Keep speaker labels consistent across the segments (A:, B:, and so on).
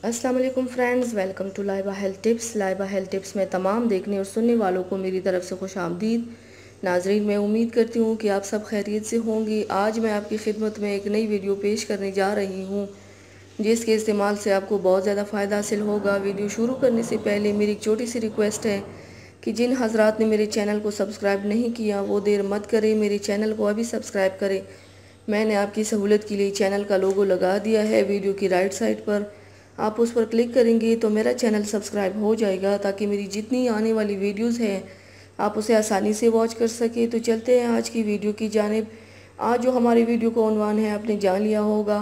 A: अस्सलाम वालेकुम friends, welcome to Laiba health tips. Laiba health tips में तमाम देखने और सुनने वालों को मेरी तरफ से खुश आमदीद। नाजरीन, मैं उम्मीद करती हूँ कि आप सब खैरियत से होंगे। आज मैं आपकी खिदमत में एक नई वीडियो पेश करने जा रही हूँ जिसके इस्तेमाल से आपको बहुत ज़्यादा फ़ायदा हासिल होगा। वीडियो शुरू करने से पहले मेरी एक छोटी सी रिक्वेस्ट है कि जिन हजरात ने मेरे चैनल को सब्सक्राइब नहीं किया वो देर मत करें, मेरे चैनल को अभी सब्सक्राइब करें। मैंने आपकी सहूलत के लिए चैनल का लोगो लगा दिया है वीडियो की राइट साइड पर। आप उस पर क्लिक करेंगे तो मेरा चैनल सब्सक्राइब हो जाएगा ताकि मेरी जितनी आने वाली वीडियोस हैं आप उसे आसानी से वॉच कर सके। तो चलते हैं आज की वीडियो की जानिब। आज जो हमारी वीडियो का उन्वान है आपने जान लिया होगा।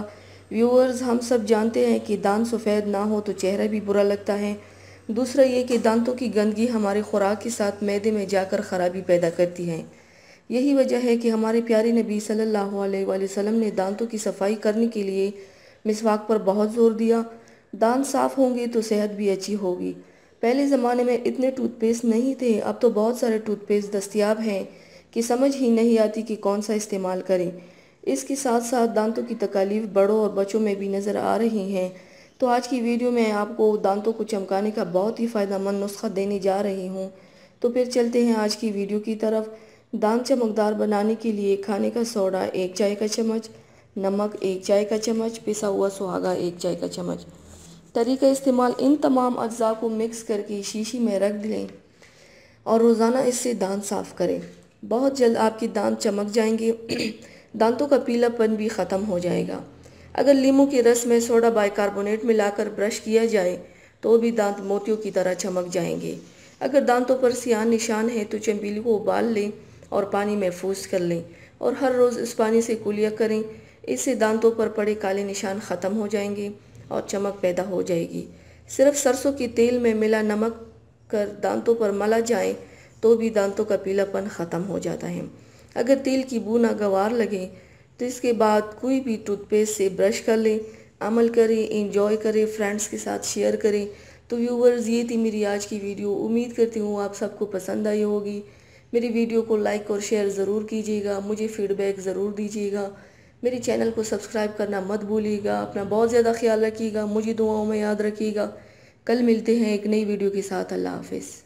A: व्यूअर्स, हम सब जानते हैं कि दांत सफ़ेद ना हो तो चेहरा भी बुरा लगता है। दूसरा ये कि दांतों की गंदगी हमारे खुराक के साथ मैदे में जाकर ख़राबी पैदा करती है। यही वजह है कि हमारे प्यारे नबी सल्लल्लाहु अलैहि वसल्लम ने दांतों की सफाई करने के लिए मिसवाक पर बहुत ज़ोर दिया। दांत साफ़ होंगे तो सेहत भी अच्छी होगी। पहले ज़माने में इतने टूथपेस्ट नहीं थे, अब तो बहुत सारे टूथपेस्ट दस्तयाब हैं कि समझ ही नहीं आती कि कौन सा इस्तेमाल करें। इसके साथ साथ दांतों की तकालीफ बड़ों और बच्चों में भी नज़र आ रही हैं। तो आज की वीडियो में आपको दांतों को चमकाने का बहुत ही फ़ायदेमंद नुस्खा देने जा रही हूँ। तो फिर चलते हैं आज की वीडियो की तरफ। दांत चमकदार बनाने के लिए खाने का सोडा 1 चाय का चम्मच, नमक 1 चाय का चम्मच, पिसा हुआ सुहागा 1 चाय का चम्मच। तरीका इस्तेमाल: इन तमाम अज्जा को मिक्स करके शीशी में रख लें और रोज़ाना इससे दांत साफ़ करें। बहुत जल्द आपके दांत चमक जाएंगे। दांतों का पीलापन भी ख़त्म हो जाएगा। अगर नींबू के रस में सोडा बाइकार्बोनेट मिलाकर ब्रश किया जाए तो भी दांत मोतियों की तरह चमक जाएंगे। अगर दांतों पर सियान निशान है तो चमेली को उबाल लें और पानी महफूज कर लें और हर रोज़ इस पानी से कुलिया करें। इससे दांतों पर पड़े काले निशान ख़त्म हो जाएंगे और चमक पैदा हो जाएगी। सिर्फ सरसों के तेल में मिला नमक कर दांतों पर मला जाए तो भी दांतों का पीलापन ख़त्म हो जाता है। अगर तेल की बू नागवार लगे तो इसके बाद कोई भी टूथपेस्ट से ब्रश कर लें। अमल करें, इंजॉय करें, फ्रेंड्स के साथ शेयर करें। तो व्यूवर्स, ये थी मेरी आज की वीडियो। उम्मीद करती हूँ आप सबको पसंद आई होगी। मेरी वीडियो को लाइक और शेयर ज़रूर कीजिएगा, मुझे फ़ीडबैक ज़रूर दीजिएगा। मेरे चैनल को सब्सक्राइब करना मत भूलिएगा। अपना बहुत ज़्यादा ख्याल रखिएगा, मुझे दुआओं में याद रखिएगा। कल मिलते हैं एक नई वीडियो के साथ। अल्लाह हाफिज़।